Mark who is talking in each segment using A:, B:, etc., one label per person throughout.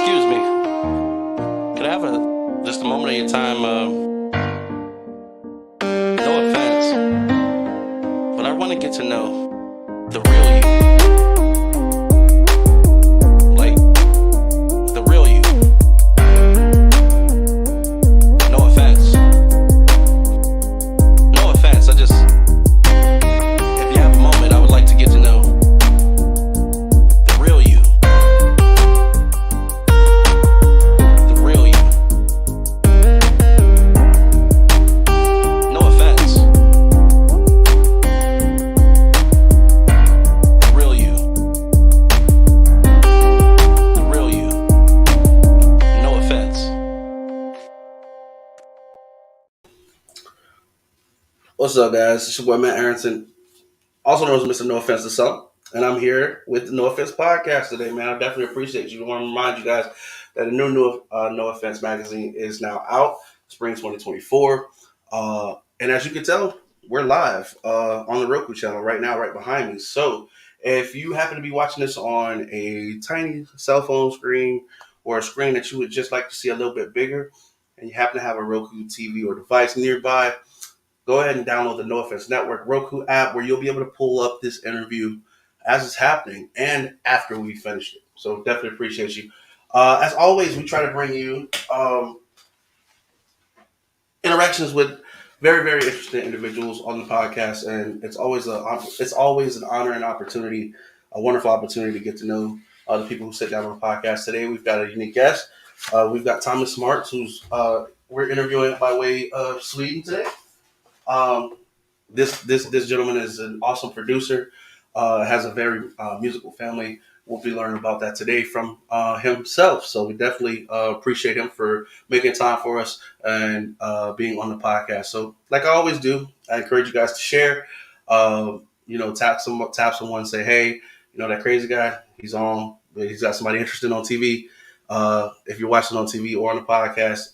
A: Excuse me. Could I have just a moment of your time? No offense, but I want to get to know the real you, like the real you. No offense. No offense. If you have a moment, I would like to get to know the real you. The real you. No offense. The real you. The real you. No offense.
B: What's up, guys? It's your boy Matt Aronson, also known as Mr. No Offense to Some, and I'm here with the No Offense podcast today, man. I definitely appreciate you. I want to remind you guys that the new No Offense magazine is now out, spring 2024. And as you can tell, we're live on the Roku channel right now, right behind me. So if you happen to be watching this on a tiny cell phone screen or a screen that you would just like to see a little bit bigger, and you happen to have a Roku TV or device nearby, go ahead and download the No Offense Network Roku app, where you'll be able to pull up this interview as it's happening and after we finished it. So definitely appreciate you. As always, we try to bring you interactions with very, very interesting individuals on the podcast, and it's always an honor and opportunity, a wonderful opportunity to get to know the people who sit down on the podcast. Today, we've got a unique guest. We've got Thomas Smarts, who's we're interviewing by way of Sweden today. This gentleman is an awesome producer, has a very musical family. We'll be learning about that today from himself. So we definitely appreciate him for making time for us and being on the podcast. So like I always do, I encourage you guys to share. Tap someone, say, hey, that crazy guy, he's on. He's got somebody interested on TV. If you're watching on TV or on the podcast,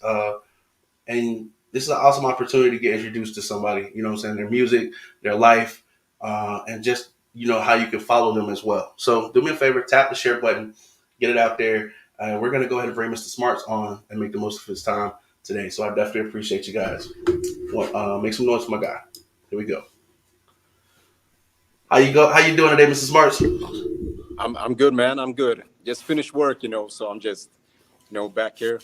B: and this is an awesome opportunity to get introduced to somebody, their music, their life, and just, how you can follow them as well. So do me a favor, tap the share button, get it out there. We're going to go ahead and bring Mr. Smarts on and make the most of his time today. So I definitely appreciate you guys. Make some noise for my guy. Here we go. How you doing today, Mr. Smarts?
C: I'm good, man. I'm good. Just finished work, so I'm just, back here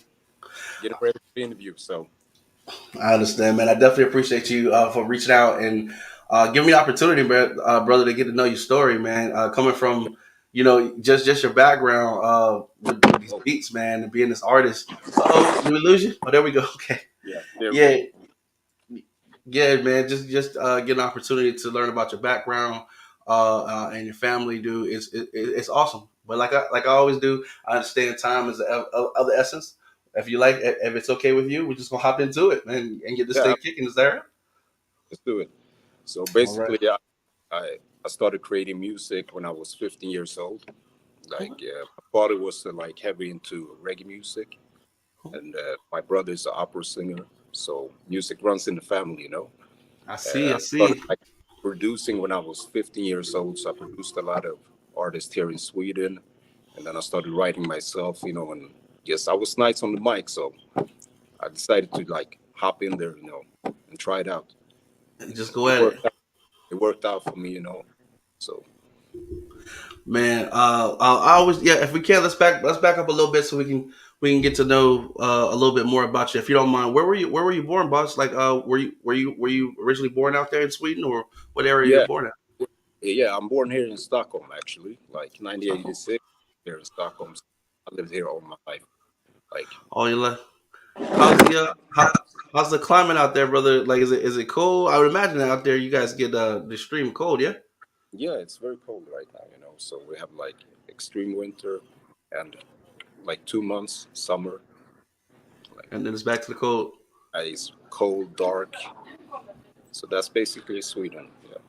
C: getting ready for the interview. So
B: I understand, man. I definitely appreciate you for reaching out and giving me the opportunity, brother, to get to know your story, man. Coming from, just your background with these beats, man, and being this artist. Oh, did we lose you? Oh, there we go. Okay.
C: Yeah.
B: Yeah, man. Just get an opportunity to learn about your background and your family, dude. It's awesome. But like I always do, I understand time is of the essence. If you like, if it's okay with you, we're just gonna hop into it and get this thing kicking. Is that right?
C: Let's do it. So basically, right. I started creating music when I was 15 years old. My father was heavy into reggae music, and my brother is an opera singer. So music runs in the family,
B: I see.
C: I started, producing when I was 15 years old. So I produced a lot of artists here in Sweden, and then I started writing myself, and yes, I was nice on the mic, so I decided to hop in there, and try it out.
B: And just go at it.
C: It worked out for me, So,
B: man, I always if we can, let's back up a little bit so we can get to know a little bit more about you, if you don't mind. Where were you born, boss? Were you originally born out there in Sweden, or what area you were born at?
C: Yeah, I'm born here in Stockholm, actually, 1986 here in Stockholm. I lived here all my life.
B: All your life. How's the climate out there, brother? Is it cold? I would imagine out there you guys get the extreme cold, yeah?
C: Yeah, it's very cold right now, So we have extreme winter and 2 months summer.
B: And then it's back to the cold.
C: It's cold, dark. So that's basically Sweden. Yeah.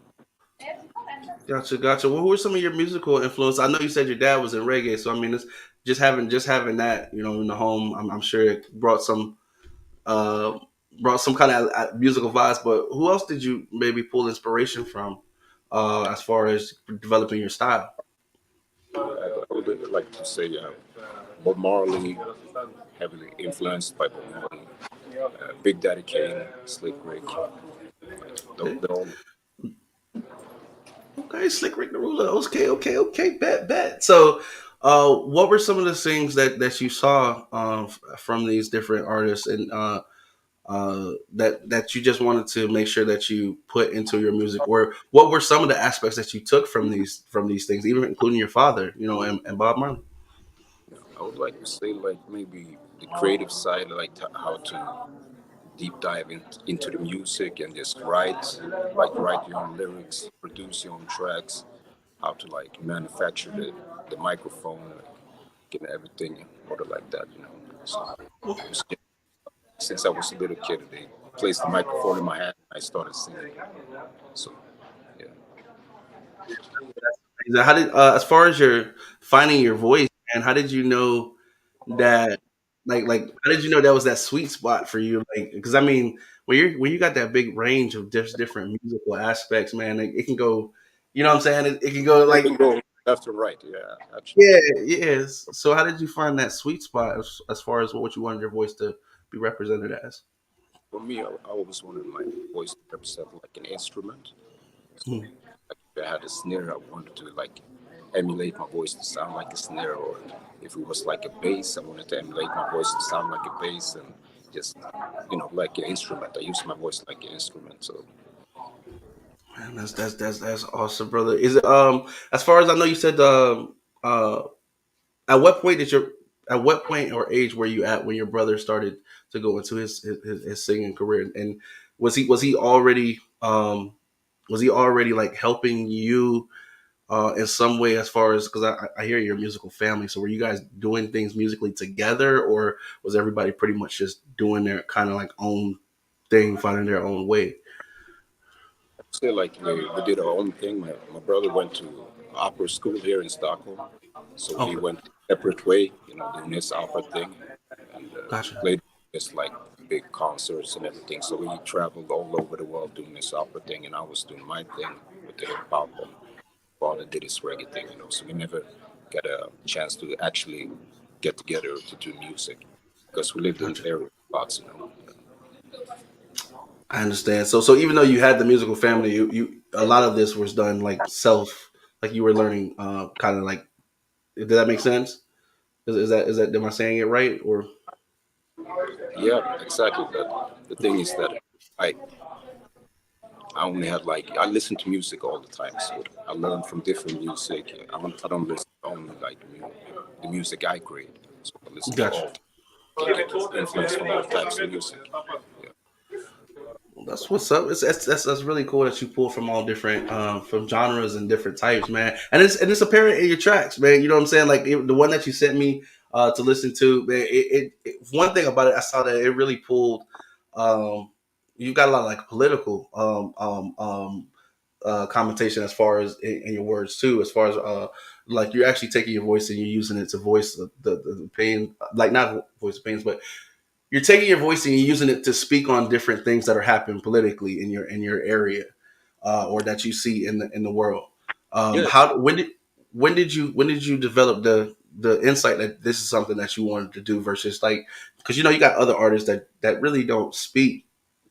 B: Gotcha. Well, who are some of your musical influences? I know you said your dad was in reggae, so I mean, it's just having that, in the home. I'm sure it brought some kind of musical vibes. But who else did you maybe pull inspiration from, as far as developing your style?
C: I would like to say Bob Marley, heavily influenced by Bob Marley, Big Daddy Kane, Slick Rick.
B: Okay,
C: They're all
B: okay, Slick Rick the Ruler. Okay, okay, okay. Bet, bet. So, what were some of the things that you saw from these different artists and that you just wanted to make sure that you put into your music, or what were some of the aspects that you took from these things, even including your father, and Bob Marley?
C: I would like to say like maybe the creative side, like how to deep dive into the music and just write your own lyrics, produce your own tracks, how to like manufacture the microphone, like, get everything order like that, you know. So since I was a little kid, they placed the microphone in my hand and I started singing. So yeah.
B: How did, as far as your finding your voice, and how did you know that, how did you know that was that sweet spot for you? Like, because I mean, when you got that big range of just different musical aspects, man, it can go, you know what I'm saying? It can go
C: You
B: like,
C: can go left or right, yeah, actually.
B: yeah, yes. So how did you find that sweet spot as far as what you wanted your voice to be represented as?
C: For me, I always wanted my voice to represent like an instrument. So
B: Hmm.
C: like, if I had a snare, I wanted to like emulate my voice to sound like a snare, or if it was like a bass, I wanted to emulate my voice to sound like a bass, and just like an instrument. I use my voice like an instrument. So
B: Man, that's awesome, brother. Is it as far as I know, you said uh at what point did your at what point or age were you at when your brother started to go into his singing career, and was he already like helping you in some way, as far as, because I hear your musical family, so were you guys doing things musically together, or was everybody pretty much just doing their kind of like own thing, finding their own way?
C: I say like we did our own thing. My brother went to opera school here in Stockholm, so we
B: Okay,
C: went separate way, doing this opera thing, and
B: gotcha.
C: played just like big concerts and everything. So we traveled all over the world doing this opera thing, and I was doing my thing with the hip hop, and father did his reggae thing. So we never got a chance to actually get together to do music because we lived in
B: Gotcha.
C: various spots.
B: I understand. So even though you had the musical family, you a lot of this was done like self, like you were learning, kind of like. Did that make sense? Is that am I saying it right, or?
C: Yeah, exactly. But the thing is that I I only had like I listen to music all the time, so I learn from different music. I don't listen only like the music I create. So I listen to
B: Gotcha.
C: all get influence from all types of music. Yeah.
B: Well, that's what's up. That's really cool that you pull from all different from genres and different types, man. And it's apparent in your tracks, man. You know what I'm saying? Like the one that you sent me to listen to, man. One thing about it, I saw that it really pulled. Um, you got a lot of like political commentation as far as in your words too, as far as like you're actually taking your voice and you're using it to voice the pain, like not voice the pains, but you're taking your voice and you're using it to speak on different things that are happening politically in your area, or that you see in the world.
C: Yeah.
B: How when did you develop the insight that this is something that you wanted to do, versus like, because you got other artists that really don't speak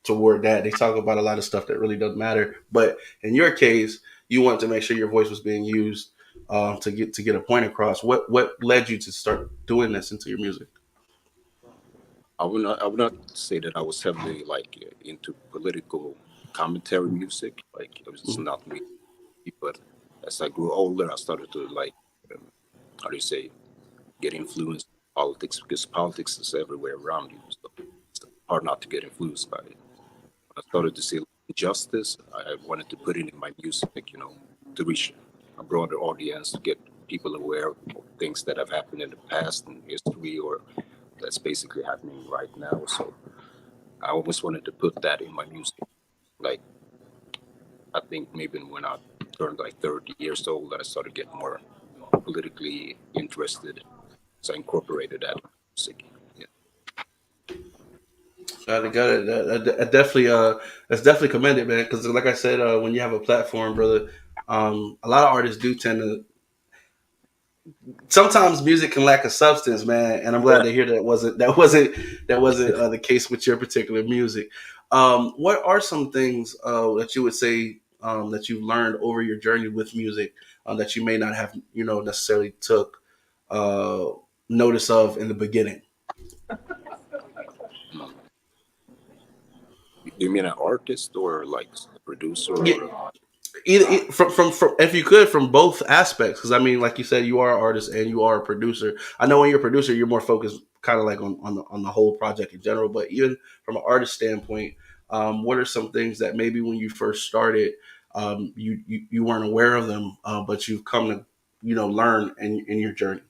B: toward that. They talk about a lot of stuff that really doesn't matter, but in your case, you want to make sure your voice was being used to get a point across. What led you to start doing this into your music?
C: I would not say that I was heavily like into political commentary music. Like it was just
B: Mhm.
C: not me. But as I grew older, I started to like um, how do you say get influenced by politics because politics is everywhere around you. So it's hard not to get influenced by it. I started to see injustice. I wanted to put it in my music, to reach a broader audience, to get people aware of things that have happened in the past in history or that's basically happening right now. So I always wanted to put that in my music. Like I think maybe when I turned like 30 years old, I started getting more politically interested. So I incorporated that in music. Yeah.
B: Got it. That definitely, that's definitely commended, man. Because like I said, when you have a platform, brother, a lot of artists do tend to sometimes music can lack a substance, man, and I'm glad
C: Yeah.
B: to hear that wasn't the case with your particular music. What are some things that you would say that you've learned over your journey with music that you may not have, necessarily took uh, notice of in the beginning?
C: Mm. You mean an artist or like a producer
B: Yeah,
C: or
B: from if you could from both aspects, because I mean, like you said, you are an artist and you are a producer. I know when you're a producer, you're more focused kind of like on the whole project in general, but even from an artist standpoint, what are some things that maybe when you first started, you weren't aware of them, but you've come to learn in your journey?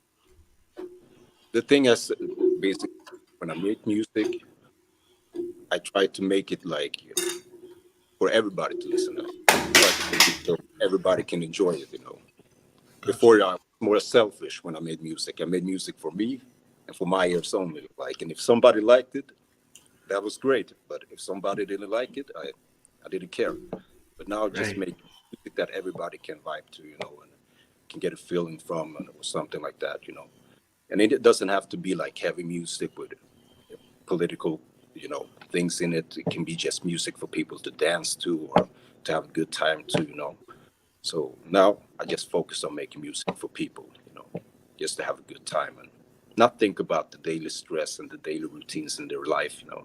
C: the thing is basically when I make music, I try to make it like for everybody to listen to. Try to make it so everybody can enjoy it, you know.
B: Gotcha.
C: Before I was more selfish when I made music. I made music for me and for my ears only. Like, and if somebody liked it, that was great. But if somebody didn't like it, I didn't care. But now I just
B: Right.
C: make music that everybody can vibe to, you know, and can get a feeling from, or something like that, you know. And it doesn't have to be like heavy music with political, you know, things in it. It can be just music for people to dance to or to have a good time to, you know. So now I just focus on making music for people, you know, just to have a good time and not think about the daily stress and the daily routines in their life, you know.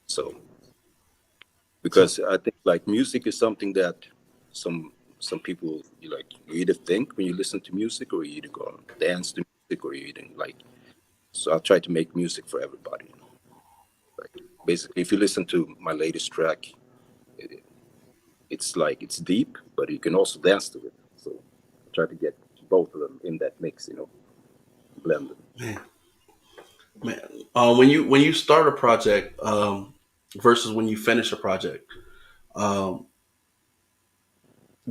C: So
B: So
C: because I think like music is something that some some people you either think when you listen to music or you either go and dance to music or you either like. So I try to make music for everybody. You know? Like basically, if you listen to my latest track, it, it's like it's deep, but you can also dance to it. So I try to get both of them in that mix, you know, blended.
B: man, man, when you start a project versus when you finish a project, um,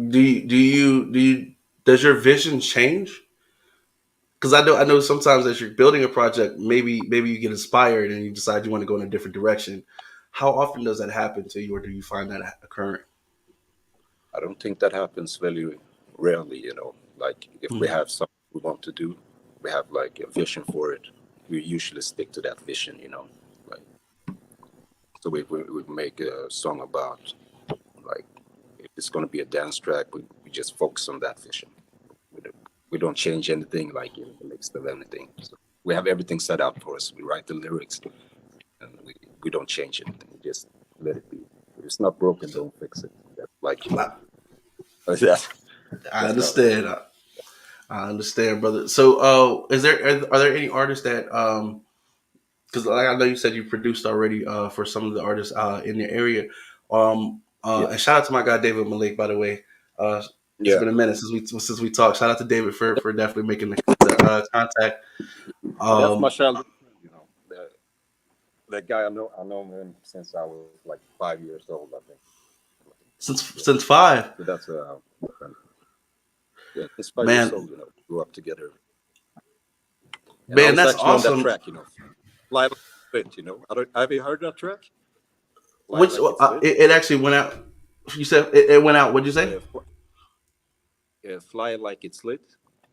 B: do you does your vision change? Because I know sometimes as you're building a project, maybe you get inspired and you decide you want to go in a different direction. How often does that happen to you, or do you find that occurring?
C: I don't think that happens very rarely, you know. Like if we
B: Mhm.
C: have something we want to do, we have like a vision for it. We usually stick to that vision, you know. Like so, we make a song about like if it's going to be a dance track, we just focus on that vision. We don't, we don't change anything like in the mix of anything. So we have everything set out for us. We write the lyrics and we don't change anything. We just let it be. If it's not broken, don't fix it. That's like
B: I,
C: that.
B: I
C: That's kind of
B: understand. I understand, brother. So, are there any artists that because like I know you said you produced already for some of the artists in your area.
C: yeah,
B: And shout out to my guy David Malik, by the way. It's
C: yeah.
B: been a minute since we talked. Shout out to David for definitely making the contact.
C: That's my
B: Um,
C: childhood friend, you know. That guy I know him since I was like 5 years old, I think. Yeah.
B: since five,
C: So that's my friend. Yeah, since 5 years
B: man,
C: old, you know, we grew up together. And I
B: man,
C: was
B: that's
C: actually on that
B: awesome.
C: track, you know. Fly like it's lit, you know. Have you heard that track? Fly
B: Which
C: like it's lit.
B: it actually went out. You said it went out. What'd you say?
C: Uh, Fly like it's lit.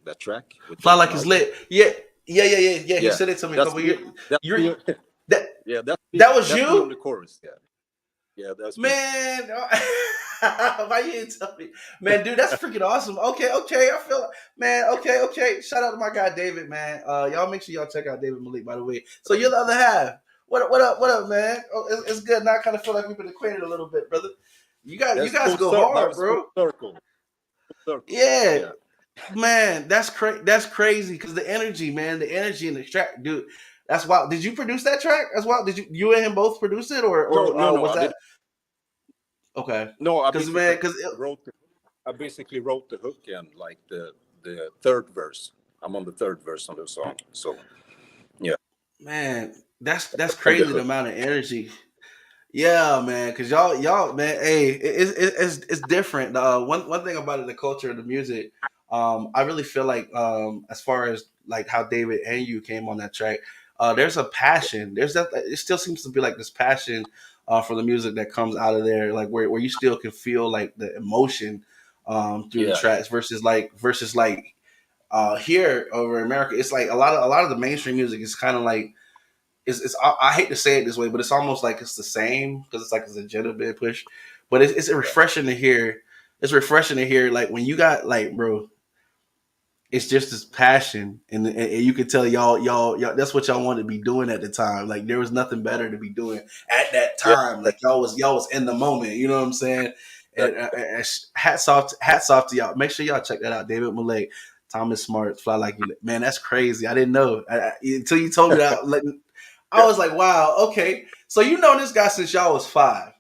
C: That track with
B: Fly
C: George
B: like it's
C: Michael.
B: lit. Yeah, yeah. He
C: Yeah,
B: said it to me a
C: that's
B: couple
C: me.
B: years.
C: That's
B: You're
C: me.
B: that
C: Yeah, that's me.
B: that was
C: That's me on the
B: you.
C: chorus. Yeah, yeah, that's me.
B: Man, why you didn't tell me? Man, dude, that's freaking awesome. Okay, I feel man, okay. Shout out to my guy David, man. Y'all make sure y'all check out David Malik, by the way. So you're the other half. What up, man? Oh, it's good. Now I kind of feel like we've been acquainted a little bit, brother. You
C: That's
B: guys
C: full
B: go
C: circle. Now
B: hard,
C: it's full
B: bro.
C: circle. Full circle.
B: Yeah,
C: Yeah.
B: man, that's crazy because the energy, man, the energy in the track, dude. That's wild. Did you produce that track as well? Did you and him both produce it,
C: No,
B: or
C: no, no.
B: was
C: I
B: that
C: didn't.
B: okay?
C: No, I
B: Because man,
C: basically
B: because
C: wrote. I basically wrote the hook and like the third verse. I'm on the third verse on the song. So yeah,
B: man, that's
C: and the
B: crazy the
C: hook.
B: amount of energy. Yeah, man, because y'all, man, hey, it's different. One thing about it, the culture of the music, I really feel like, as far as like how David and you came on that track, there's a passion. There's that. It still seems to be like this passion, for the music that comes out of there, like where you still can feel like the emotion, through the
C: Yeah, yeah.
B: tracks versus like here over in America, it's like a lot of the mainstream music is kind of like it's I hate to say it this way, but it's almost like it's the same because it's like it's agenda being pushed. But it's refreshing to hear. It's refreshing to hear like when you got like, bro, it's just this passion, and you can tell y'all that's what y'all wanted to be doing at the time. Like there was nothing better to be doing at that
C: Yeah,
B: time. Like y'all was in the moment. You know what I'm saying?
C: yeah,
B: And hats off to y'all. Make sure y'all check that out. David Malek, Thomas Smart, Fly Like You. Man, that's crazy. I didn't know until you told me that. Like, I
C: yeah.
B: was like, wow, okay. So you know this guy since y'all was 5.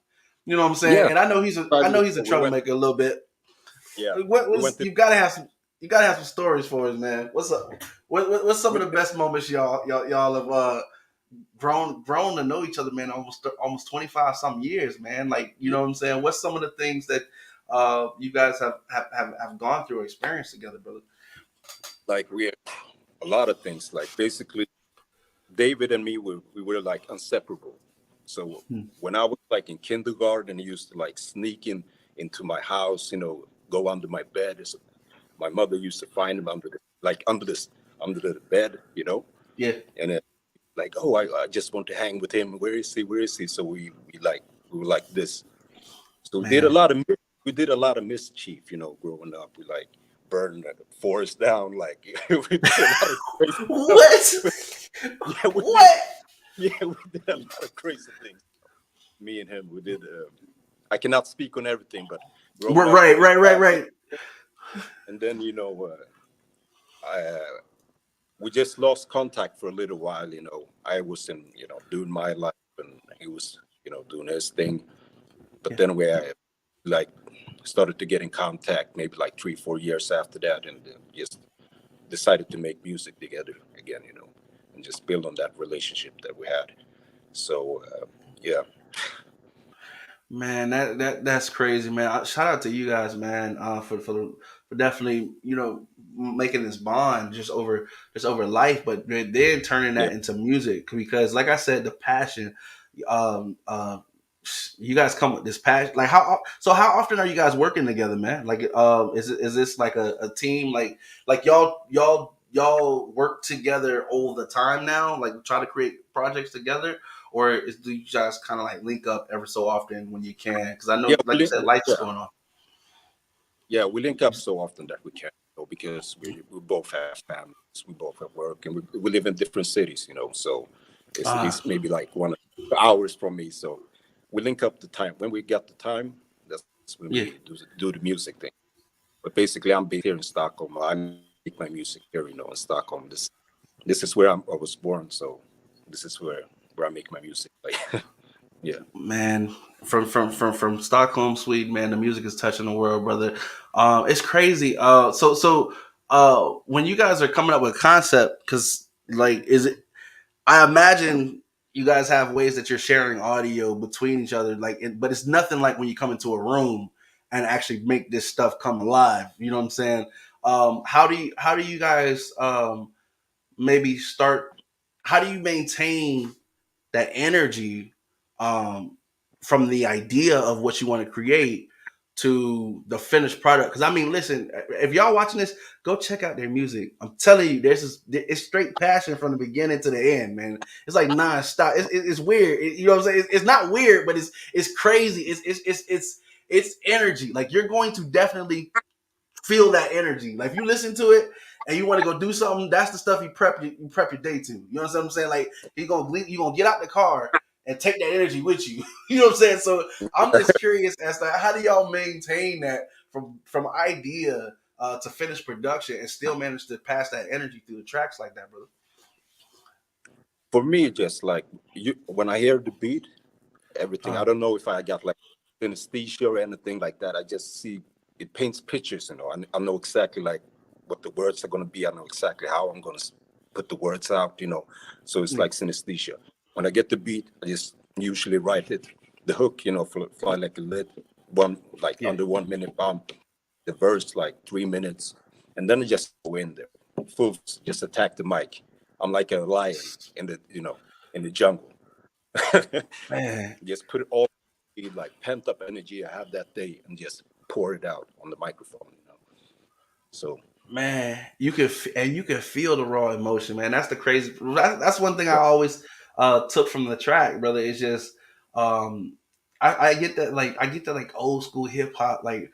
B: You know what I'm saying?
C: Yeah,
B: And I know he's a I
C: 5
B: know
C: years
B: he's a
C: ago, we went.
B: troublemaker a little bit.
C: Yeah,
B: What
C: we
B: was
C: went to.
B: you gotta have some stories for us, man. What's up? What's some of the best moments y'all have grown to know each other, man? Almost 25 some years, man. Like you know what I'm saying. What's some of the things that you guys have gone through or experienced together, brother?
C: Like we had a lot of things. Like basically, David and me we were like inseparable. So
B: Hmm.
C: when I was like in kindergarten, he used to like sneak in into my house, go under my bed. My mother used to find him under the bed,
B: Yeah,
C: and then like, oh, I just want to hang with him. Where is he? Where is he? So we were like this. So
B: man.
C: we did a lot of mischief, growing up. We like burned the forest down. Like we did a lot of crazy stuff.
B: What?
C: Yeah, we did.
B: What?
C: Yeah, we did a lot of crazy things. Me and him, we did. I cannot speak on everything, but growing up, we
B: Right,
C: did
B: right,
C: a
B: right,
C: lot of
B: right.
C: things. And then I we just lost contact for a little while. I was doing my life, and he was doing his thing. But
B: Yeah.
C: then we like started to get in contact maybe like 3-4 years after that, and just decided to make music together again, and just build on that relationship that we had. So yeah,
B: Man, that's crazy, man. Shout out to you guys, man, for definitely making this bond just over life, but then turning
C: yeah,
B: that into music because, like I said, the passion. Um, uh, you guys come with this passion. Like how often are you guys working together, man? Like, is this like a team? Like y'all work together all the time now? Like try to create projects together, or do you guys kind of like link up every so often when you can? Because I
C: yeah,
B: know, like you said, life's
C: yeah,
B: going on.
C: yeah. We link up so often that we can, because we both have families, we both have work, and we live in different cities, So
B: Ah,
C: he's maybe like 1 hours from me, so we link up the time when we get the time. That's when
B: yeah,
C: we do the music thing. But basically, I'm based here in Stockholm. I make my music here, in Stockholm. This is where I was born, so this is where I make my music. Like, yeah,
B: man. From Stockholm, Sweden, man. The music is touching the world, brother. It's crazy. When you guys are coming up with a concept, because like, is it? I imagine you guys have ways that you're sharing audio between each other, but it's nothing like when you come into a room and actually make this stuff come alive. You know what I'm saying? How do you guys maybe start? How do you maintain that energy um, from the idea of what you want to create to the finished product? Because I mean, listen, if y'all watching this, go check out their music. I'm telling you, it's straight passion from the beginning to the end, man. It's like nonstop. It's weird. You know what I'm saying? It's not weird, but it's crazy. It's energy. Like you're going to definitely feel that energy. Like if you listen to it and you want to go do something, that's the stuff you prep your day to. You know what I'm saying? Like you gonna get out the car and take that energy with you. You know what I'm saying? So I'm just curious as to how do y'all maintain that from idea to finished production and still manage to pass that energy through the tracks like that, brother.
C: for me, just like when I hear the beat, everything. I
B: Uh,
C: don't know if I got like synesthesia or anything like that. I just see it paints pictures. I know exactly like what the words are going to be. I know exactly how I'm going to put the words out. So it's
B: yeah,
C: like synesthesia. When I get the beat, I just usually write it, the hook. Fly like a lid,
B: yeah,
C: under 1 minute bump, the verse like 3 minutes, and then I just go in there, full, just attack the mic. I'm like a lion in the jungle.
B: man.
C: Just put it all the like pent up energy I have that day and just pour it out on the microphone. So
B: Man, you can feel the raw emotion, man. That's the crazy. That's one thing I
C: Yeah,
B: always took from the track, brother. It's just um, I get that, like I get that, like old school hip hop, like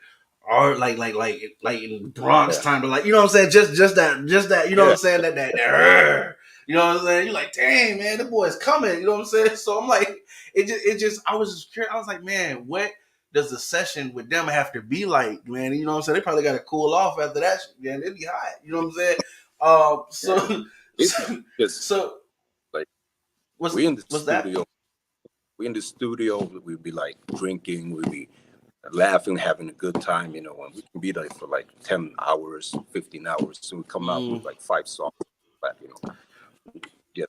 B: art, like in Bronx
C: yeah,
B: time, but like you know what I'm saying, just that, you know what
C: yeah.
B: I'm saying, that you know what I'm saying. You're like, dang man, the boy's coming. You know what I'm saying. So I'm like, it just I was just curious. I was like, man, what does the session with them have to be like, man? You know what I'm saying? They probably got to cool off after that, man. It'd be hot. You know what I'm saying?
C: Yeah.
B: So,
C: It's
B: so,
C: just
B: so
C: like
B: was
C: we in the
B: was that?
C: studio. We in the studio. We'd be like drinking. We'd be laughing, having a good time. And we can be there for like 10 hours, 15 hours. So we come out with
B: Mm,
C: like 5 songs. But yeah,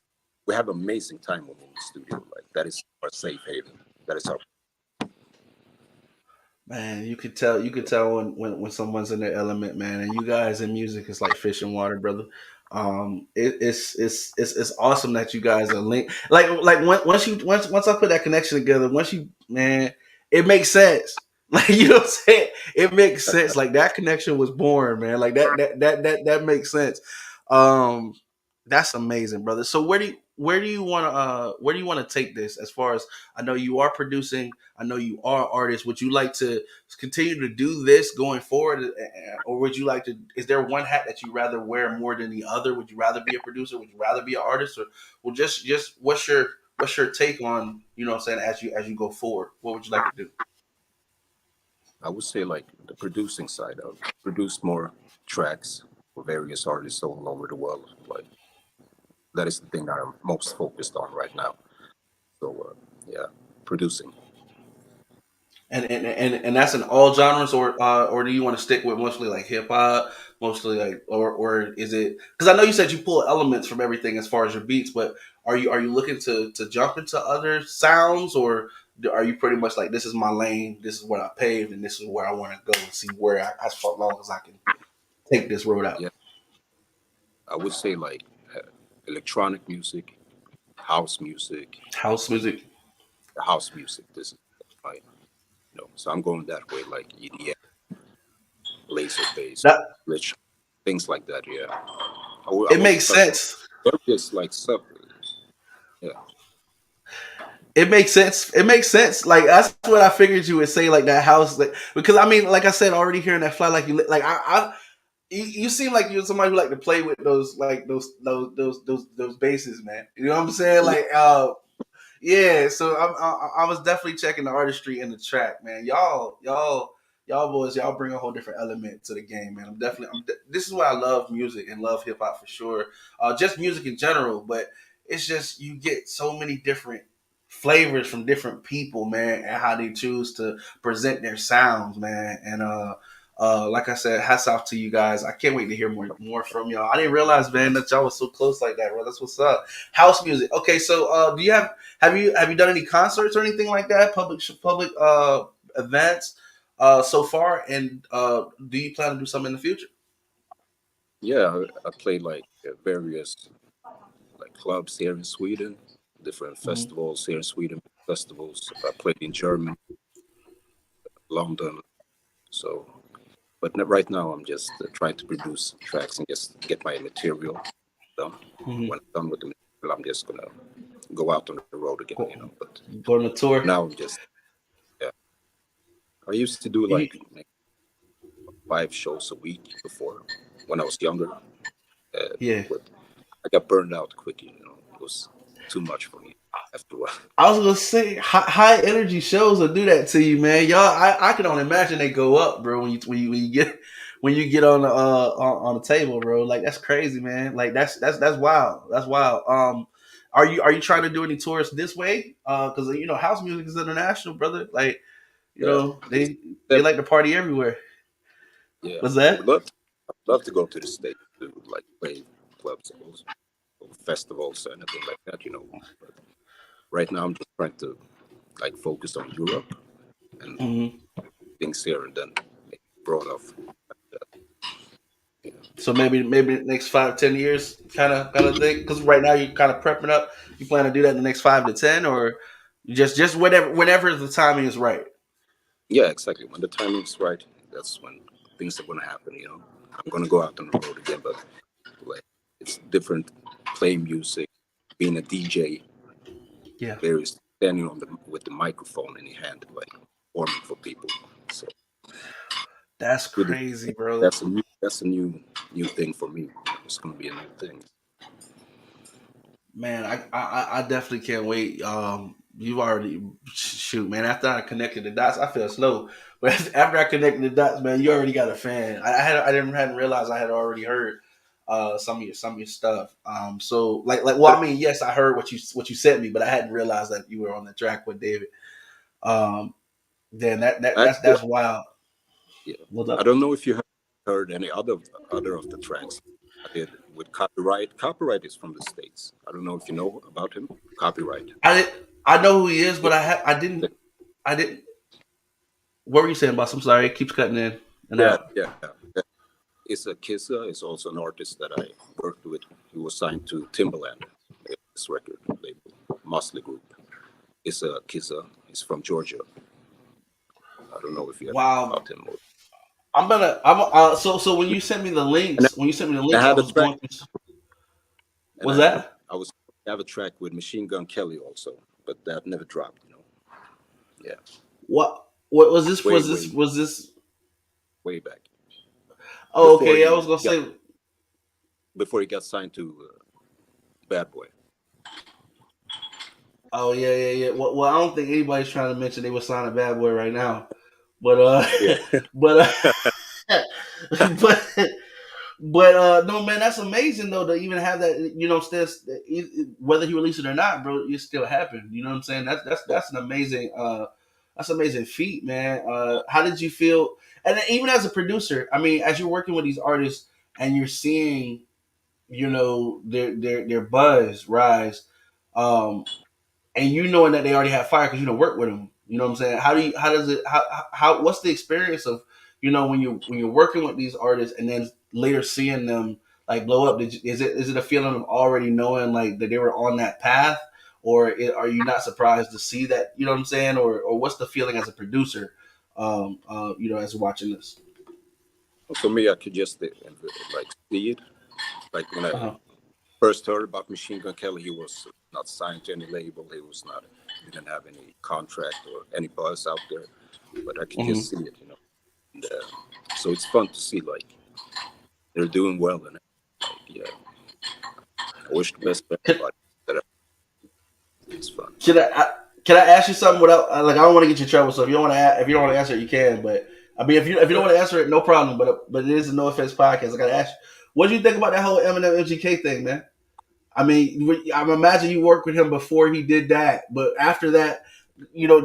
C: we have amazing time when we're in the studio. Like that is our safe haven. That is our
B: man, you could tell when someone's in their element, man. And you guys in music is like fish and water, brother. It's awesome that you guys are linked. Once I put that connection together, once you man, it makes sense. Like you know what I'm saying? It makes sense. Like that connection was born, man. Like that makes sense. Um, that's amazing, brother. So where do you want to take this? As far as I know, you are producing. I know you are artists. Would you like to continue to do this going forward, or would you like to? Is there one hat that you rather wear more than the other? Would you rather be a producer? Would you rather be an artist? Or well, just what's your take on, you know what I'm saying, as you go forward? What would you like to do?
C: I would say like the producing side. I've produced more tracks for various artists all over the world. Like that is the thing that I'm most focused on right now. So yeah, producing.
B: And that's in all genres, or do you want to stick with mostly like hip hop, mostly like, or is it? Because I know you said you pull elements from everything as far as your beats, but are you looking to jump into other sounds, or are you pretty much like, this is my lane, this is what I paved, and this is where I want to go and see where as far long as I can take this road out?
C: Yeah, I would say like electronic music, house music,
B: House music.
C: house music. This is my, so I'm going that way, like EDM, laser bass,
B: That
C: glitch, things like that. Yeah, I
B: it
C: want to
B: makes
C: touch on
B: sense.
C: various like sub. Yeah,
B: It makes sense. It makes sense. Like that's what I figured you would say. Like that house, like because I mean, like I said, already hearing that fly, like like you seem like you're somebody who like to play with those, like those bases, man. You know what I'm saying?
C: yeah,
B: Like, yeah. So I was definitely checking the artistry in the track, man. Y'all boys, y'all bring a whole different element to the game, man. This is why I love music and love hip hop for sure. Just music in general, but it's just you get so many different flavors from different people, man, and how they choose to present their sounds, man. And like I said, hats off to you guys. I can't wait to hear more from y'all. I didn't realize, man, that y'all was so close like that, bro. That's what's up. House music. Okay, so do you have you done any concerts or anything like that? Public events so far, and do you plan to do something in the future?
C: yeah. I played like various like clubs here in Sweden, different
B: Mm-hmm.
C: festivals here in Sweden, festivals. I played in Germany, London. So, but right now I'm just trying to produce tracks and just get my material done.
B: Mm-hmm.
C: When I'm done with the material, I'm just gonna go out on the road again.
B: Go,
C: But
B: go on a tour.
C: now I'm just yeah. I used to do
B: You-
C: like 5 shows a week before when I was younger,
B: yeah.
C: but I got burned out quickly. It was too much for me after a while.
B: I was gonna say high energy shows will do that to you, man. Y'all, I can only imagine they go up, bro. When you get on the on the table, bro. Like that's crazy, man. Like that's wild. That's wild. Are you trying to do any tours this way? Because house music is international, brother. Like
C: Yeah, it's
B: they like to party everywhere.
C: yeah.
B: What's
C: I
B: that?
C: would love to go to the States to like play clubs or festivals or anything like that. But right now I'm just trying to like focus on Europe and
B: Hmm.
C: things here and then make it broad off. Yeah.
B: So maybe the next 5-10 years, kind of thing. Because right now you're kind of prepping up. You plan to do that in the next 5 to 10, or you just whenever the timing is right.
C: Yeah, exactly. When the timing's right, that's when things are gonna happen. I'm gonna go out on the road again, but like it's different playing music, being a DJ.
B: Yeah,
C: There is standing on the with the microphone in your hand, like performing for people. So
B: that's
C: really,
B: crazy, bro.
C: that's a new thing for me. It's gonna be a new thing.
B: Man, I definitely can't wait. You've already shoot, man. After I connected the dots, I feel slow, but after I connected the dots, man, you already got a fan. I hadn't realized I had already heard some of your stuff. So well, I mean, yes, I heard what you sent me, but I hadn't realized that you were on the track with David. Um, then
C: Actually,
B: that's wild.
C: yeah.
B: What's
C: I
B: up?
C: don't know if you have heard any other of the tracks I did with Copyright. Copyright is from the States. I don't know if you know about him. Copyright.
B: I know who he is,
C: Yeah.
B: but I didn't. What were you saying, boss? I'm sorry, it keeps cutting in and
C: Yeah,
B: out.
C: yeah. Yeah. It's a Kissa. It's also an artist that I worked with. He was signed to Timbaland, this record label, Mosley Group. It's a Kissa. He's from Georgia. I don't know if you have heard
B: Wow.
C: about him.
B: So when you sent me the
C: And
B: links,
C: I
B: I
C: had a
B: was
C: track,
B: going through.
C: and
B: Was that
C: I was I have a track with Machine Gun Kelly also, but that never dropped. Yeah,
B: what was this?
C: way, way,
B: Was this?
C: way back
B: Oh,
C: before
B: okay. I was
C: he
B: gonna
C: got
B: say.
C: before he got signed to Bad Boy.
B: Oh yeah. Well, I don't think anybody's trying to mention they were signing Bad Boy right now, but
C: Yeah,
B: but but no, man, that's amazing though to even have that. Still whether he released it or not, bro, it still happened. You know what I'm saying? That's an amazing feat, man. How did you feel? And then even as a producer, I mean, as you're working with these artists and you're seeing, their buzz rise, um, and you knowing that they already have fire because work with them. You know what I'm saying? How does it how what's the experience of when you're working with these artists and then later seeing them like blow up? Is it a feeling of already knowing like that they were on that path, or are you not surprised to see that? You know what I'm saying? Or what's the feeling as a producer? As watching this.
C: for me, I could just like see it. Like when I
B: Uh-huh.
C: first heard about Machine Gun Kelly, he was not signed to any label. He didn't have any contract or any buzz out there. But I could
B: Hmm.
C: just see it. And, so it's fun to see like they're doing well, and like, yeah, I wish the best for
B: Can,
C: everybody. That it's fun.
B: can can I ask you something without like I don't want to get you in trouble. So if you don't want to answer it, you can. But I mean, if you don't want to answer it, no problem. But it is a no offense podcast. I gotta ask you, what do you think about that whole Eminem MGK thing, man? I mean, I imagine you worked with him before he did that, but after that,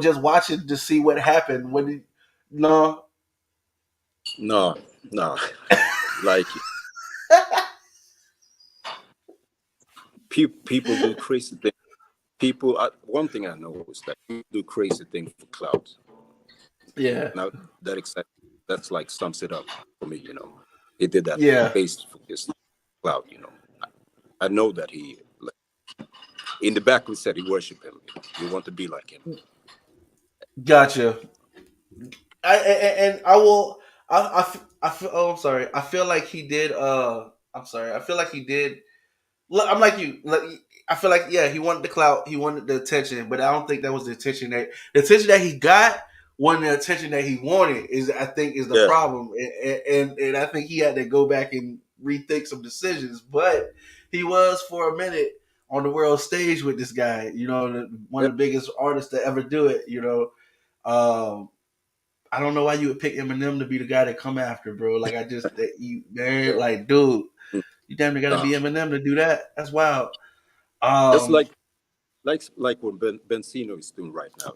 B: just watching to see what happened. No,
C: No, no, like people do crazy things. One thing I know is that people do crazy things for clout.
B: yeah,
C: Now that's like sums it up for me. He did that
B: yeah,
C: based for his clout. I know that he like, in the back we said he worshiped him. You want to be like him.
B: gotcha. And I will. I feel. Oh, I'm sorry. I feel like he did. I'm sorry. I feel like he did. Look, I'm like you. Like, I feel like he wanted the clout, he wanted the attention, but I don't think that was the attention that he got. Wasn't the attention that he wanted is I think is the
C: Yeah,
B: problem, and I think he had to go back and rethink some decisions. But he was for a minute on the world stage with this guy. One
C: yeah.
B: of the biggest artists to ever do it. Um, I don't know why you would pick Eminem to be the guy to come after, bro. Like I just that you man, like dude,
C: Mm.
B: you damn near got to
C: No,
B: be Eminem to do that. That's wild.
C: that's
B: Um,
C: like what Benzino is doing right now.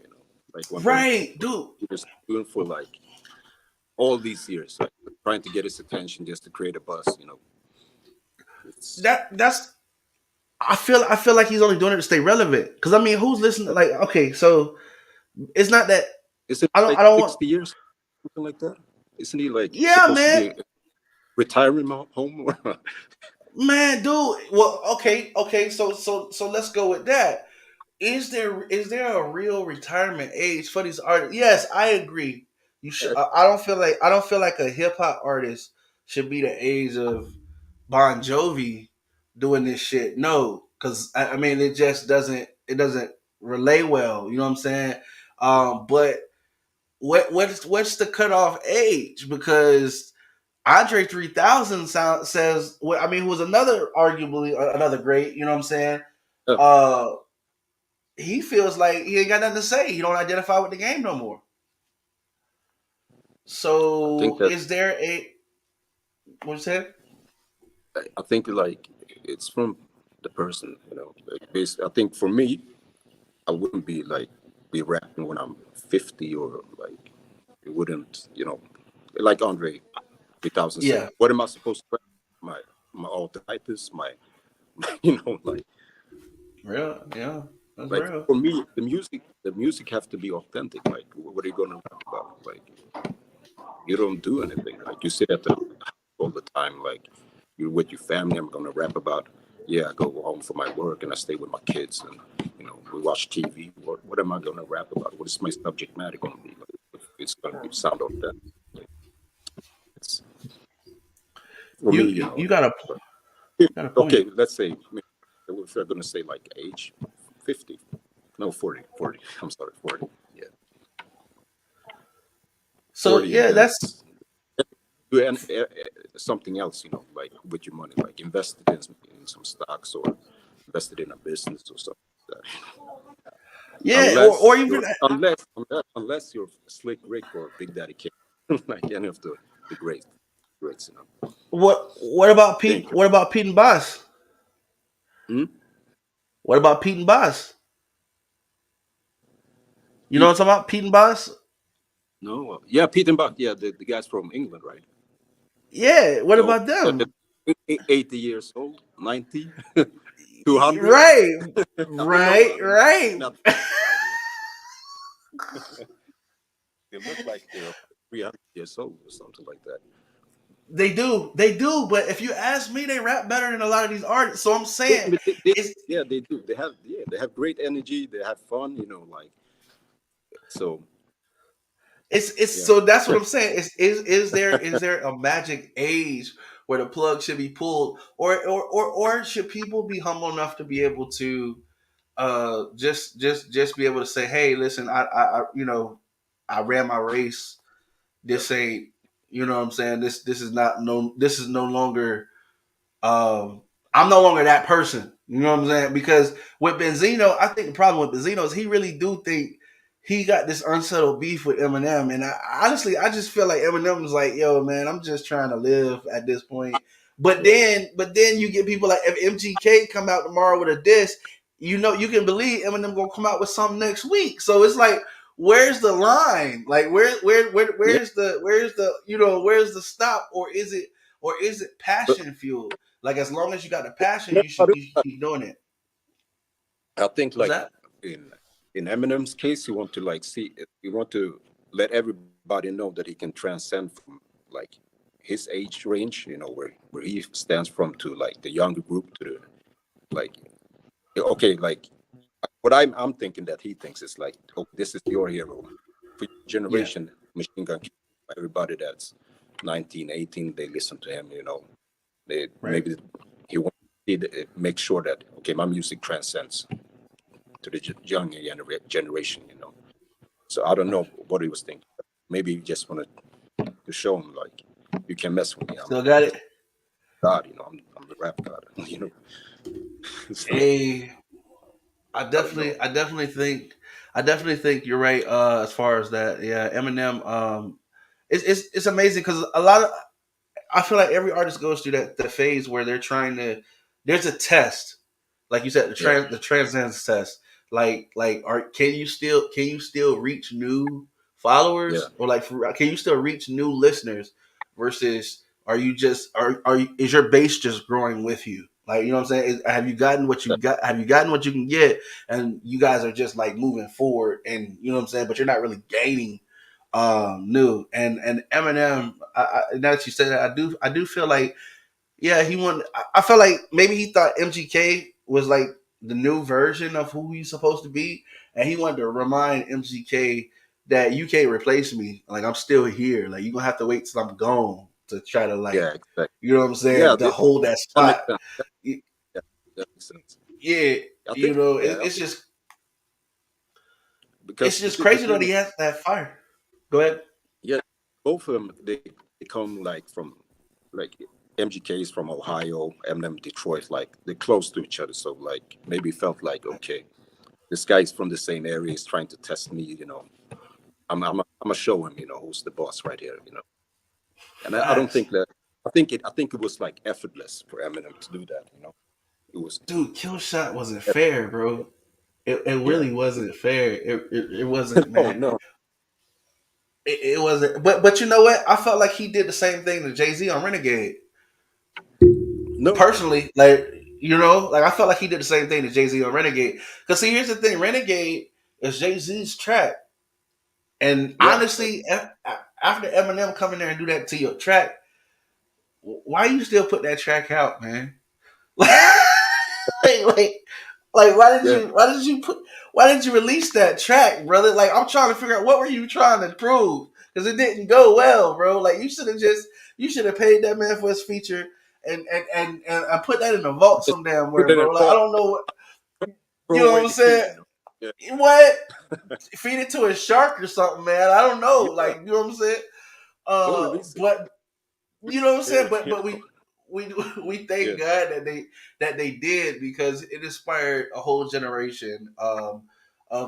C: Like what
B: right, dude.
C: he was doing for like all these years, like trying to get his attention just to create a buzz. It's
B: That's I feel like he's only doing it to stay relevant. Because I mean, who's listening? Like, okay, so it's not that
C: is it like
B: I don't want.
C: 60 years, something like that? Isn't he like
B: Yeah,
C: supposed to
B: man,
C: be a retirement home?
B: man, dude. Well, okay. So let's go with that. Is there a real retirement age for these artists? Yes, I agree. You should. I don't feel like a hip hop artist should be the age of Bon Jovi doing this shit. No, because I mean it doesn't relay well. You know what I'm saying? But what's the cutoff age? Because Andre 3000 says, I mean, who was arguably another great. You know what I'm saying?
C: Yeah.
B: He feels like he ain't got nothing to say. He don't identify with the game no more.
C: I think
B: So
C: that
B: is there a what you said?
C: I think like it's from the person, you know. I think for me, I wouldn't be rapping when I'm 50 or like it wouldn't, you know, like Andre 3000 said.
B: Yeah,
C: What am I supposed to rap? My arthritis, you know,
B: real, yeah, that's
C: like
B: real.
C: for me, the music have to be authentic. Like, what are you gonna rap about? Like, you don't do anything. Like, you sit at the all the time. Like, you're with your family. I'm gonna rap about. Yeah, I go home for my work and I stay with my kids and we watch TV. What am I gonna rap about? What is my subject matter gonna be? Like, if it's gonna be sound authentic. Like, it's for me,
B: You got a
C: But,
B: point.
C: okay, let's say if we're gonna say like age, 50, no 40. I'm sorry, 40. Yeah,
B: So
C: 40, and
B: yeah,
C: then
B: that's
C: do something else, like with your money, like invested in some stocks or invested in a business or something like that.
B: yeah, or
C: Unless
B: even
C: you're unless you're Slick Rick or Big Daddy Kane, like any of the greats.
B: what about
C: Think.
B: Pete? What about Pete and Boss?
C: Hmm?
B: What about Pete and Boss? You know
C: Pete?
B: what I'm talking about? Pete and Boss?
C: No, yeah, Pete and Buck, yeah, the guys from England, right?
B: Yeah, what
C: So
B: about them?
C: 80 years old, 90, 200.
B: Right,
C: I don't know. I don't
B: right.
C: not they look like they're 300 years old or something like that.
B: They do. But if you ask me, they rap better than a lot of these artists. So I'm
C: Yeah,
B: saying
C: but
B: it's
C: yeah, they do. They have great energy. They have fun. Like so.
B: it's
C: Yeah.
B: so that's what I'm saying. Is there a magic age where the plug should be pulled, or should people be humble enough to be able to just be able to say, hey, listen, I ran my race.
C: Yeah.
B: This ain't, you know what I'm saying. This is no longer um, I'm no longer that person. You know what I'm saying? Because with Benzino, I think the problem with Benzino is he really do think he got this unsettled beef with Eminem, and honestly, I just feel like Eminem was like, "Yo, man, I'm just trying to live at this point."
C: Yeah.
B: But then you get people like if MGK come out tomorrow with a diss, you can believe Eminem gonna come out with something next week. So it's like, where's the line? Like,
C: Yeah.
B: where's the stop, or is it
C: But
B: passion fueled? Like as long as you got the passion,
C: no,
B: you should keep doing it.
C: I think
B: What's
C: like
B: that?
C: in Eminem's case, you want to let everybody know that he can transcend from like his age range, where he stands from to like the younger group to the like okay, like what I'm thinking that he thinks is like, oh, this is your hero for your
B: Yeah,
C: generation, Machine Gun Kelly. Everybody that's 19, 18, they listen to him. They
B: right.
C: maybe he wants to make sure that okay, my music transcends to the younger generation. So I don't know what he was thinking. Maybe he just wanted to show him like you can mess with me. I'm
B: Still got
C: the
B: it.
C: god. I'm the rap god. So
B: A
C: I don't know.
B: I definitely think you're right. As far as that, yeah, Eminem. It's amazing because I feel like every artist goes through that phase where they're trying to. There's a test, like you said,
C: Yeah,
B: the transcendence test. Can you still reach new
C: yeah.
B: followers, or can you still reach new listeners versus is your base just growing with you? Like, you know what I'm saying? Have you gotten what you got? Have you gotten what you can get? And you guys are just like moving forward, and you know what I'm saying. But you're not really gaining new. And Eminem, now that you say that, I do feel like, yeah, he won. I feel like maybe he thought MGK was like the new version of who he's supposed to be, and he wanted to remind MGK that you can't replace me. Like, I'm still here. Like, you're gonna have to wait till I'm gone. to try to like,
C: Yeah, exactly.
B: you know what I'm
C: Yeah,
B: saying, to hold that
C: that
B: spot.
C: makes sense.
B: Y-
C: Yeah, that makes sense.
B: Yeah,
C: I
B: you
C: think,
B: know,
C: yeah, I
B: it's
C: think
B: just
C: because
B: crazy
C: the
B: that
C: thing
B: he
C: is,
B: has that fire. Go ahead.
C: yeah, both of them they come like from like MGK is from Ohio, Eminem Detroit, like they're close to each other. So like maybe felt like okay, this guy's from the same area. He's trying to test me. I'm gonna show him. Who's the boss right here. And I don't
B: Facts.
C: think that. I think it was like effortless for Eminem to do that. It was.
B: Dude, Kill Shot wasn't fair, bro. It
C: Yeah.
B: really wasn't fair. It wasn't,
C: No,
B: man.
C: no,
B: It wasn't. But you know what? I felt like he did the same thing to Jay Z on Renegade.
C: no.
B: Personally, like, you know, like I felt like he did the same thing to Jay Z on Renegade. Because see, here's the thing: Renegade is Jay Z's track, and
C: Yeah,
B: honestly, after Eminem come in there and do that to your track, why you still put that track out, man? like, like, like,
C: yeah.
B: why did you release that track, brother? Like, I'm trying to figure out what were you trying to prove, because it didn't go well, bro. Like, you should have paid that man for his feature and put that in the vault
C: Just
B: some damn
C: put
B: where,
C: it in
B: bro.
C: a
B: Like, I
C: vault,
B: don't know what, you
C: throw
B: know what
C: away
B: I'm
C: the key.
B: saying?
C: Yeah,
B: What? Feed it to a shark or something, man. I don't know.
C: yeah.
B: Like, you know what I'm saying?
C: Don't release it.
B: But you know what I'm saying?
C: Here, you
B: But
C: know.
B: we we
C: Yeah,
B: thank God that they did, because it inspired a whole generation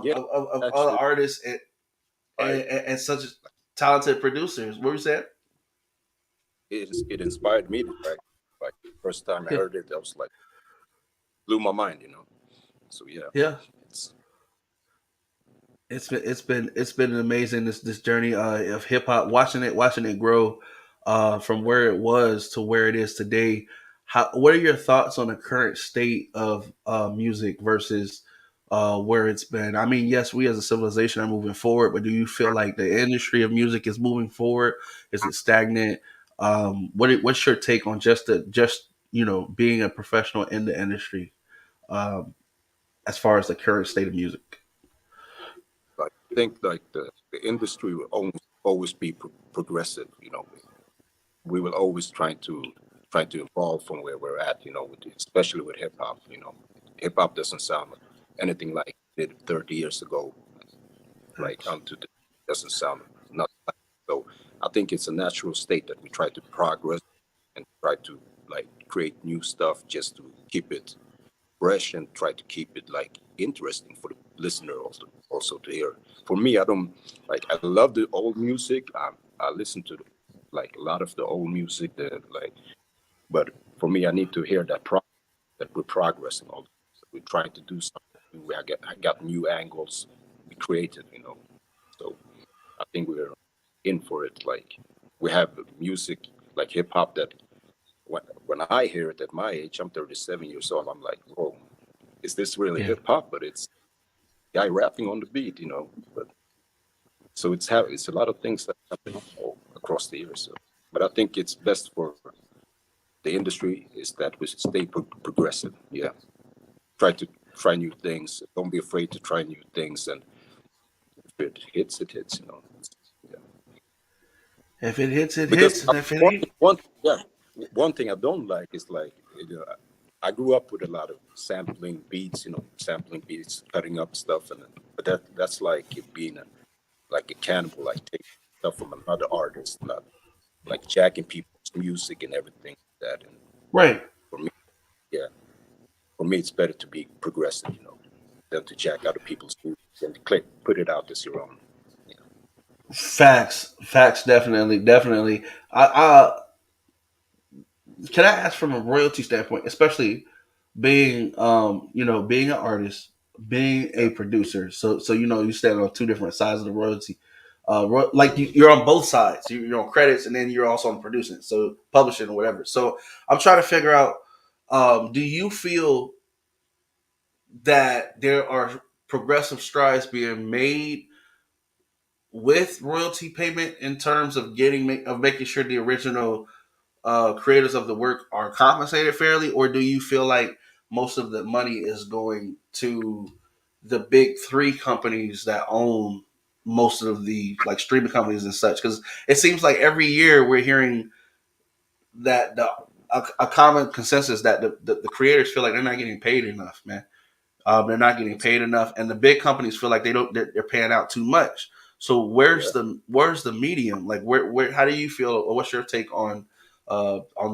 C: yeah.
B: of other
C: Actually,
B: artists
C: I
B: and such talented producers. What were you saying?
C: it inspired me to write. Like first time I
B: Yeah,
C: heard it, I was like blew my mind. So yeah,
B: yeah.
C: it's
B: It's been an amazing this journey of hip hop, watching it grow from where it was to where it is today. What are your thoughts on the current state of music versus where it's been? I mean, yes, we as a civilization are moving forward, but do you feel like the industry of music is moving forward? Is it stagnant? What's your take on just being a professional in the industry um, as far as the current state of music?
C: like I think like the industry will always be progressive. We will always try to evolve from where we're at. Especially with hip hop. Hip hop doesn't sound anything like it did 30 years ago. Like onto the doesn't sound not like so. I think it's a natural state that we try to progress and try to like create new stuff just to keep it fresh and try to keep it like interesting for the listener also to hear. For me, I don't like I love the old music. I listen to like a lot of the old music that like, but for me, I need to hear that we're progressing. All we're trying to do something new. I got new angles. Be creative. So I think we're in for it. Like we have music like hip hop that when I hear it at my age, I'm 37 years old. I'm like, whoa, is this really
B: Yeah.
C: hip hop? But it's guy rapping on the beat. But so it's a lot of things that happen all across the years. So, but I think it's best for the industry is that we stay progressive. Yeah, try to try new things. Don't be afraid to try new things, and if it hits, it hits. Yeah.
B: If it hits, it
C: Because
B: hits, and if it
C: one,
B: ain't,
C: one, yeah, one thing I don't like is like I grew up with a lot of sampling beats, cutting up stuff, but that's like it being like a cannibal, like taking stuff from another artist, not like jacking people's music and everything like that. And
B: right.
C: for me, yeah, for me, it's better to be progressive, than to jack other people's music and put it out as your own. Yeah.
B: Facts, definitely, definitely. I can I ask from a royalty standpoint, especially being being an artist, being a
C: Yeah.
B: producer. So you stand on two different sides of the royalty. Like you're on both sides. You're on credits, and then you're also on producing, so publishing or whatever. So I'm trying to figure out: do you feel that there are progressive strides being made with royalty payment in terms of making sure the original creators of the work are compensated fairly, or do you feel like most of the money is going to the big three companies that own most of the like streaming companies and such? Because it seems like every year we're hearing that a common consensus that the creators feel like they're not getting paid enough, man. They're not getting paid enough, and the big companies feel like they're paying out too much. So
C: Yeah.
B: where's the medium? Like where how do you feel, or what's your take on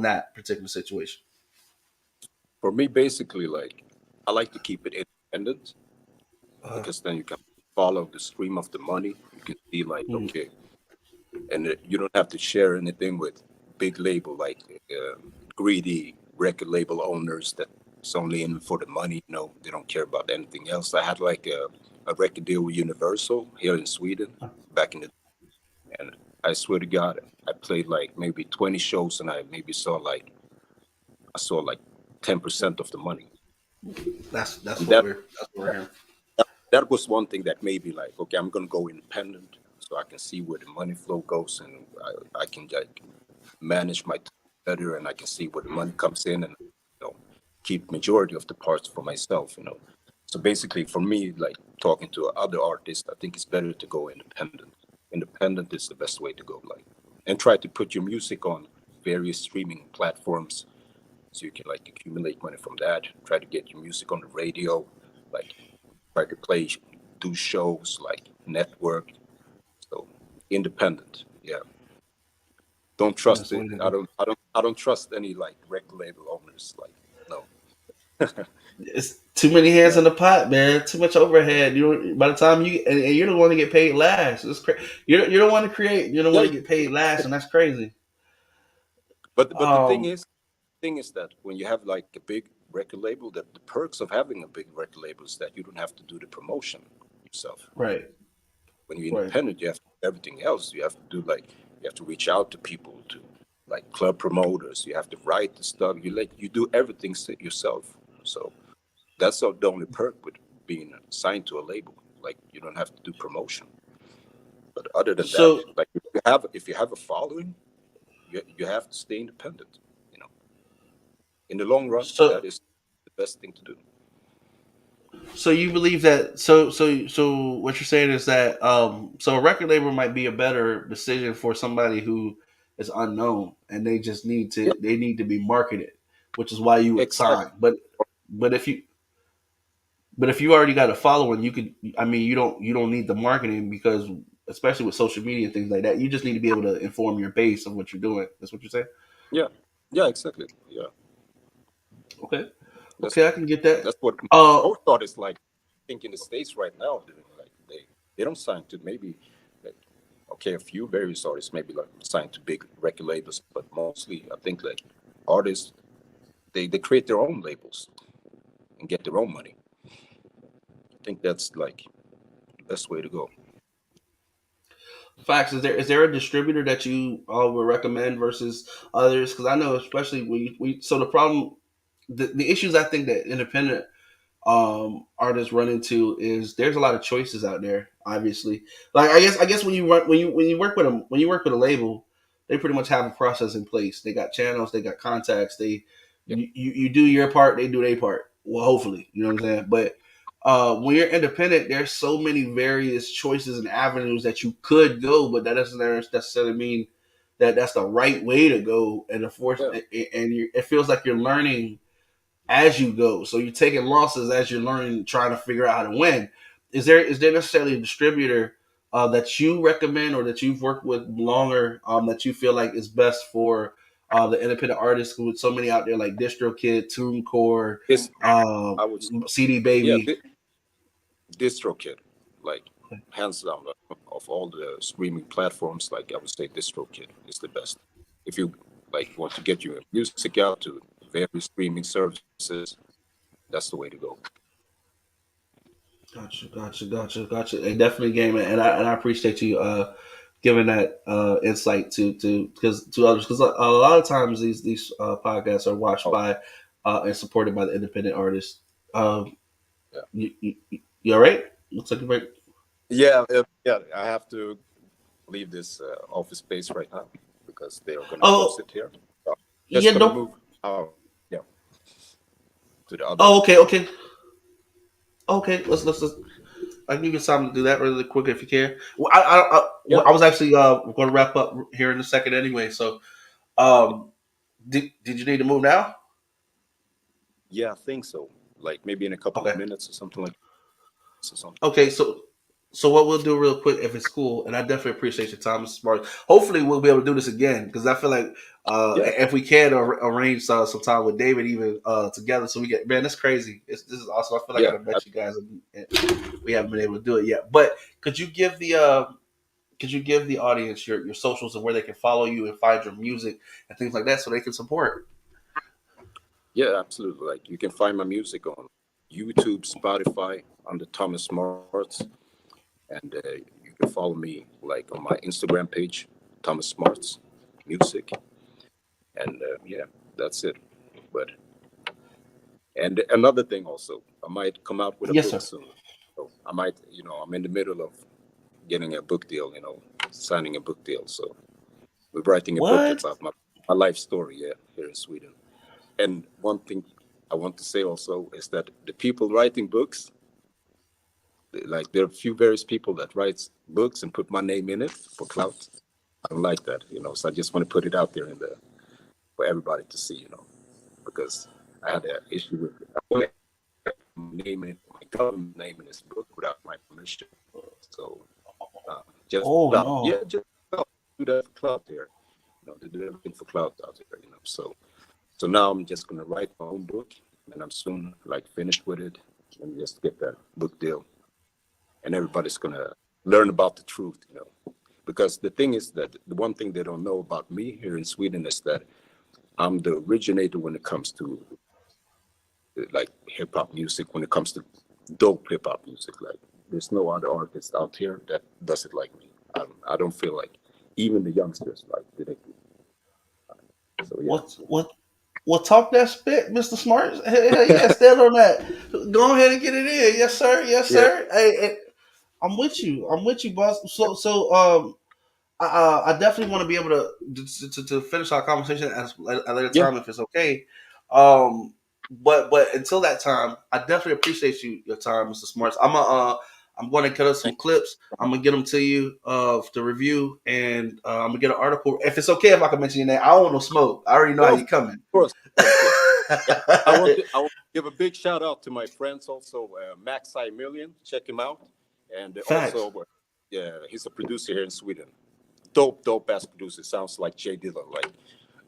B: that particular situation?
C: For me, basically, like I like to keep it independent
B: Uh,
C: because then you can follow the stream of the money. You can see like,
B: mm,
C: okay, and you don't have to share anything with big label like greedy record label owners that's only in for the money. You know, they don't care about anything else. I had like a record deal with Universal here in Sweden back in the, and I swear to God, I played like maybe 20 shows and I maybe saw like 10% of the money.
B: that's
C: And
B: what we're hearing.
C: that was one thing that made me like, okay, I'm gonna go independent so I can see where the money flow goes and I can like manage my time better and I can see where the money comes in and keep majority of the parts for myself. So basically for me, like talking to other artists, I think it's better to go independent. Independent is the best way to go, like, and try to put your music on various streaming platforms so you can like accumulate money from that. Try to get your music on the radio, like try to play, do shows, like network. So independent, yeah. Don't trust
B: That's the
C: it.
B: way to
C: I
B: go.
C: don't. I don't. I don't trust any like record label owners. Like no.
B: It's too many hands
C: Yeah.
B: in the pot, man. Too much overhead. By the time and you're the one to get paid last. You're the one to create. You're the one
C: Yeah.
B: to get paid last, and that's crazy.
C: But the
B: Um,
C: thing is that when you have like a big record label, that the perks of having a big record label is that you don't have to do the promotion yourself.
B: right,
C: When you're
B: right.
C: independent, you have to do everything else. You have to do like you have to reach out to people, to like club promoters. You have to write the stuff. You do everything yourself. So that's the only perk with being signed to a label. Like you don't have to do promotion. But other than that,
B: So
C: like if you have a following, you have to stay independent. You know, in the long run,
B: so
C: that is the best thing to do.
B: so you believe that so what you're saying is that so a record label might be a better decision for somebody who is unknown and they just
C: Yeah,
B: need to be marketed, which is why you would
C: exactly.
B: sign. But if you but if you already got a following, you could. I mean, you don't need the marketing because, especially with social media and things like that, you just need to be able to inform your base of what you're doing. That's what you're saying.
C: Yeah, yeah, exactly. Yeah,
B: Okay,
C: that's
B: okay, I can get that.
C: that's what
B: Uh,
C: most artists like. I think in the states right now, doing like they don't sign to maybe like okay, a few various artists maybe like signed to big record labels, but mostly I think like artists they create their own labels and get their own money. I think that's like the best way to go.
B: Facts. Is there a distributor that you would recommend versus others? Because I know, especially when so the problem, the issues I think that independent artists run into is there's a lot of choices out there. Obviously, like I guess when you work with a label, they pretty much have a process in place. They got channels, they got contacts.
C: Yeah,
B: You do your part, they do their part. Well, hopefully, you know what I'm saying. But when you're independent, there's so many various choices and avenues that you could go, but that doesn't necessarily mean that that's the right way to go. And
C: yeah.
B: it feels like you're learning as you go. So you're taking losses as you're learning, trying to figure out how to win. Is there necessarily a distributor that you recommend or that you've worked with longer that you feel like is best for the independent artists with so many out there like DistroKid, TuneCore,
C: This
B: um,
C: I would say,
B: CD
C: yeah,
B: Baby?
C: DistroKid, like hands down of all the streaming platforms, like I would say DistroKid is the best. If you like want to get your music out to various streaming services, that's the way to go.
B: Gotcha. And definitely, game, and I appreciate you giving that insight to others because a lot of times these podcasts are watched
C: Oh,
B: by and supported by the independent artists. Um,
C: yeah,
B: you all right? Looks like you're right.
C: yeah, yeah. I have to leave this office space right now because they are going to close
B: Oh
C: it here. So just
B: yeah,
C: going to
B: no.
C: move out, yeah, to the other
B: Oh
C: office.
B: okay. Let's. I can give you time to do that really quick if you care. Well,
C: Yeah,
B: I was actually going to wrap up here in a second anyway. So um, Did you need to move now?
C: Yeah, I think so. Like maybe in a couple of
B: Okay.
C: minutes or something like or something.
B: Okay, so what we'll do real quick, if it's cool, and I definitely appreciate your time, Mr. Smart. Hopefully, we'll be able to do this again because I feel like
C: Yeah,
B: if we can arrange some time with David even together, so we get man, that's crazy. This is awesome. I feel like
C: yeah.
B: I met you guys, and we haven't been able to do it yet. But could you give the audience your socials and where they can follow you and find your music and things like that, so they can support?
C: Yeah, absolutely. Like you can find my music on YouTube, Spotify under Thomas Smarts, and you can follow me like on my Instagram page, Thomas Smarts Music, and yeah, that's it. But and another thing also, I might come out with a
B: Yes,
C: book
B: sir.
C: soon. So I might, I'm in the middle of getting a book deal, signing a book deal. So we're writing a book
B: What?
C: about my life story, yeah, here in Sweden. And one thing I want to say also is that the people writing books, like there are a few various people that writes books and put my name in it for clout. I don't like that, So I just want to put it out there for everybody to see, because I had an issue with it. I want to name it, my government name in this book without my permission. So just
B: Oh
C: yeah,
B: no.
C: just do that for clout there, to do everything for clout out there. So now I'm just gonna write my own book, and I'm soon like finished with it, and just get that book deal, and everybody's gonna learn about the truth, because the thing is that the one thing they don't know about me here in Sweden is that I'm the originator when it comes to like hip hop music, when it comes to dope hip hop music. Like there's no other artist out here that does it like me. I don't feel like even the youngsters like did it. So yeah.
B: What talk that spit, Mr. Smart? Hell yeah, stand on that. Go ahead and get it in. Yes, sir. Yes,
C: Yeah.
B: sir. Hey, I'm with you. I'm with you, boss. I definitely want to be able to finish our conversation at a later
C: Yeah.
B: time if it's okay. But until that time, I definitely appreciate your time, Mr. Smarts. I'm going to cut up some
C: Thank
B: clips. I'm gonna get them to you to review, and I'm gonna get an article. If it's okay, if I can mention your name, I don't want no smoke. I already know how
C: you.
B: you coming.
C: Of course. Of course. Yeah. I want to give a big shout out to my friends also, Max Million. Check him out. And
B: Facts.
C: also, yeah, he's a producer here in Sweden. Dope ass producer. Sounds like Jay Dillon. Like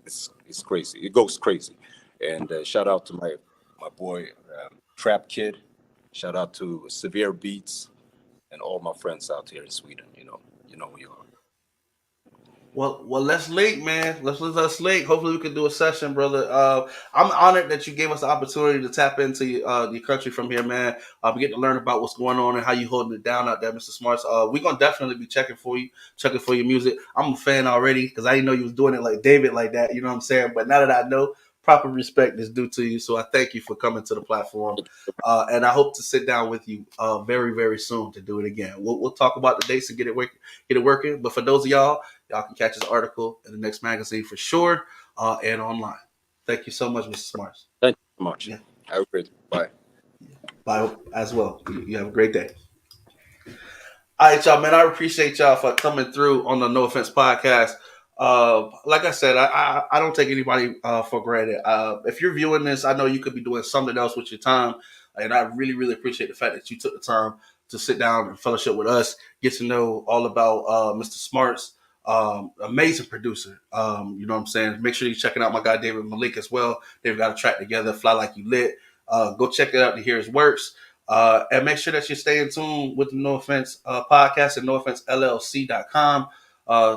C: it's crazy. It goes crazy. And shout out to my boy Trap Kid. Shout out to Severe Beats and all my friends out here in Sweden. You know who you are.
B: Well, let's link, man. Let's link. Hopefully, we can do a session, brother. I'm honored that you gave us the opportunity to tap into your country from here, man. We get to learn about what's going on and how you holding it down out there, Mr. Smarts. We're gonna definitely be checking for your music. I'm a fan already because I didn't know you was doing it like David like that. You know what I'm saying? But now that I know, proper respect is due to you. So I thank you for coming to the platform, and I hope to sit down with you very very soon to do it again. We'll talk about the dates and get it working. But for those of y'all can catch this article in the next magazine for sure and online. Thank you so much, Mr. Smarts.
C: Thank you so much.
B: Yeah.
C: Have a great bye.
B: Bye as well. You have a great day. All right, y'all, man. I appreciate y'all for coming through on the No Offense podcast. Like I said, I don't take anybody for granted. If you're viewing this, I know you could be doing something else with your time, and I really, really appreciate the fact that you took the time to sit down and fellowship with us, get to know all about Mr. Smarts, amazing producer. You know what I'm saying? Make sure you're checking out my guy David Malik as well. They've got a track together, Fly Like You Lit. Go check it out to hear his works. And make sure that you stay in tune with the No Offense podcast at NoOffenseLLC.com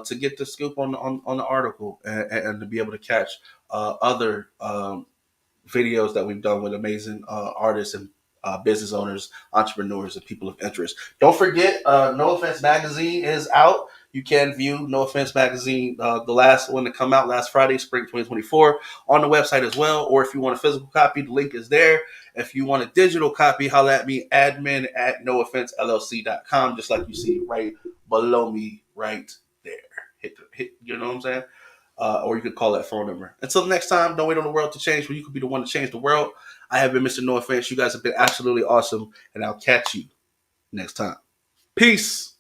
B: to get the scoop on the article and to be able to catch other videos that we've done with amazing artists and business owners, entrepreneurs, and people of interest. Don't forget, No Offense Magazine is out. You can view No Offense Magazine, the last one to come out last Friday, spring 2024, on the website as well. Or if you want a physical copy, the link is there. If you want a digital copy, holla at me, admin at nooffensellc.com, just like you see right below me right there. Hit, you know what I'm saying? Or you could call that phone number. Until next time, don't wait on the world to change when you could be the one to change the world. I have been Mr. No Offense. You guys have been absolutely awesome, and I'll catch you next time. Peace.